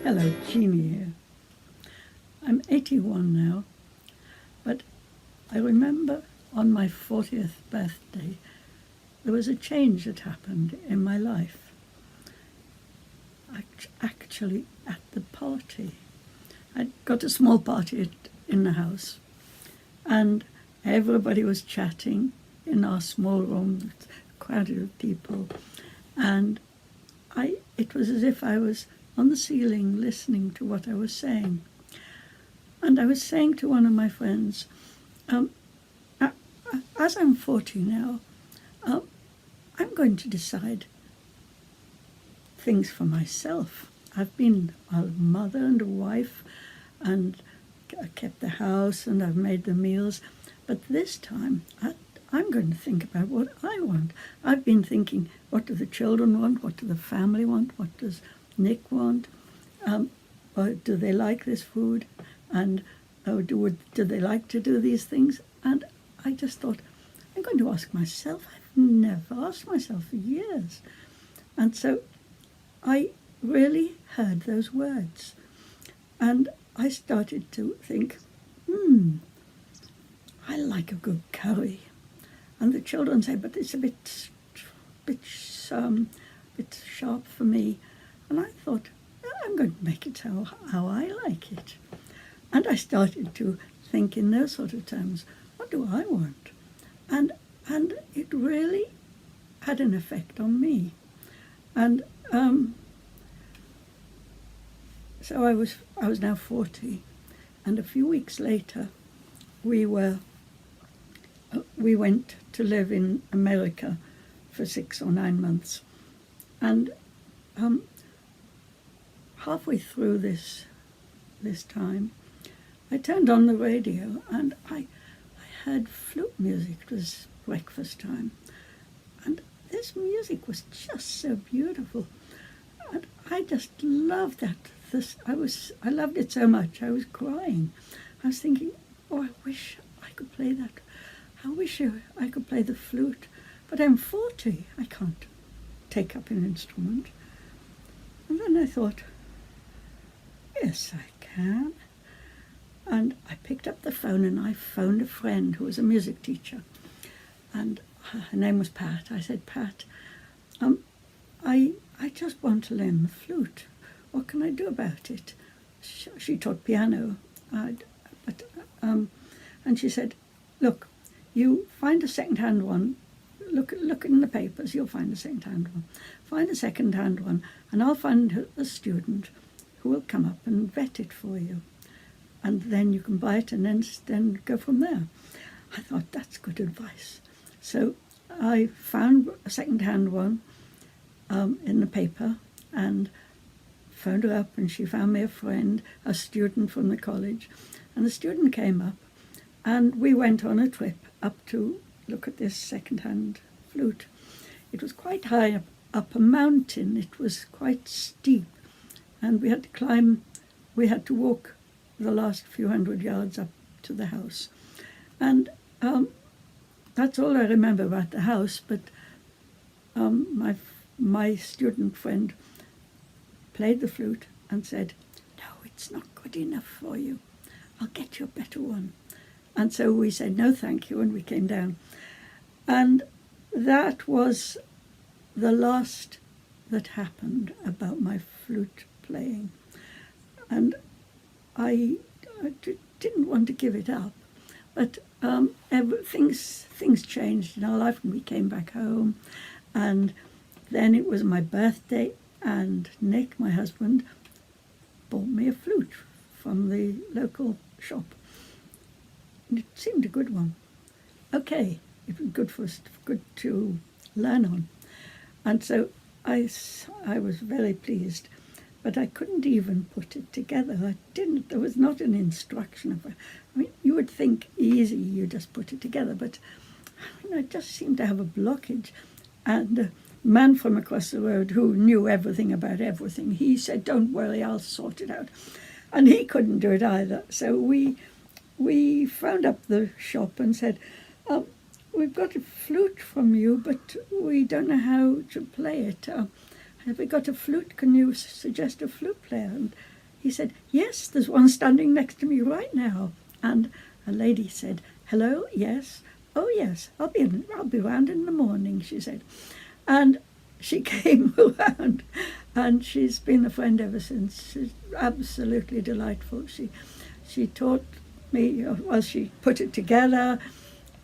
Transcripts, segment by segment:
Hello, Jeanie here. I'm 81 now, but I remember on my 40th birthday, there was a change that happened in my life. Actually, at the party. I'd got a small party in the house, and everybody was chatting in our small room, crowded with people, and it was as if I was on the ceiling listening to what I was saying. And I was saying to one of my friends, as I'm 40 now, I'm going to decide things for myself. I've been a mother and a wife, and I kept the house, and I've made the meals, but this time I'm going to think about what I want. I've been thinking, what do the children want? What do the family want? What does Nick want? Or do they like this food? And do they like to do these things? And I just thought, I'm going to ask myself. I've never asked myself for years. And so I really heard those words. And I started to think, I like a good curry. And the children say, but it's a bit sharp for me. And I thought, I'm going to make it how I like it. And I started to think in those sort of terms, what do I want? And it really had an effect on me. And so I was now 40, and a few weeks later, we went to live in America for 6 or 9 months, and halfway through this time, I turned on the radio and I heard flute music. It was breakfast time, and this music was just so beautiful, and I just loved that. I loved it so much. I was crying. I was thinking, oh, I wish I could play that. I wish I could play the flute, but I'm 40. I can't take up an instrument. And then I thought, yes, I can. And I picked up the phone and I phoned a friend who was a music teacher. And her name was Pat. I said, Pat, I just want to learn the flute. What can I do about it? She taught piano. And she said, look, you find a second-hand one. Look in the papers, you'll find a second-hand one. Find a second-hand one, and I'll find a student who will come up and vet it for you. And then you can buy it and then go from there. I thought, that's good advice. So I found a second-hand one in the paper and phoned her up, and she found me a friend, a student from the college. And the student came up, and we went on a trip up to look at this second-hand flute. It was quite high up a mountain. It was quite steep, and we had to walk the last few hundred yards up to the house. And that's all I remember about the house, but my student friend played the flute and said, no, it's not good enough for you. I'll get you a better one. And so we said, no, thank you, and we came down. And that was the last that happened about my flute playing. And I didn't want to give it up, but things changed in our life, and we came back home. And then it was my birthday, and Nick, my husband, bought me a flute from the local shop. And it seemed a good one. Okay, it was good to learn on. And so I was very pleased, but I couldn't even put it together. There was not an instruction of it. I mean, you would think easy, you just put it together, but I just seemed to have a blockage. And a man from across the road who knew everything about everything, he said, don't worry, I'll sort it out. And he couldn't do it either. So we phoned up the shop and said, we've got a flute from you, but we don't know how to play it. Have we got a flute? Can you suggest a flute player? And He said, yes, there's one standing next to me right now. And a lady said, hello, yes. Oh, yes, I'll be round in the morning, she said. And she came around, and she's been a friend ever since. She's absolutely delightful. She taught me, well, she put it together,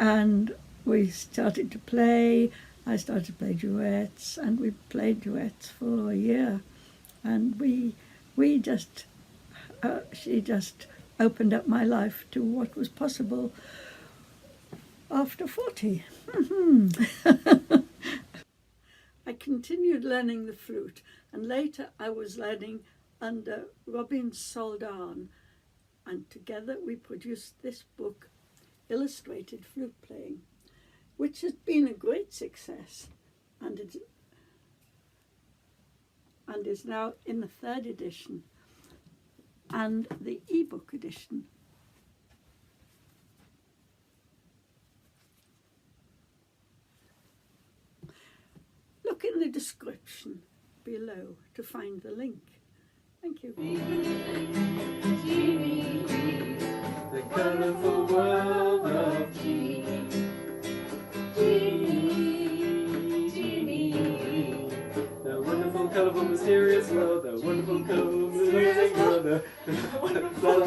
and we started to play. I started to play duets, and we played duets for a year. And we just, she just opened up my life to what was possible after 40. I continued learning the flute, and later I was learning under Robin Soldan, and together we produced this book, Illustrated Flute Playing, which has been a great success, and is now in the 3rd edition and the ebook edition. Look in the description below to find the link. Thank you. Jeanie, the colourful world of Jeanie. Jeanie, Jeanie, the wonderful, colourful, mysterious world, the wonderful, colourful, mysterious world, the wonderful,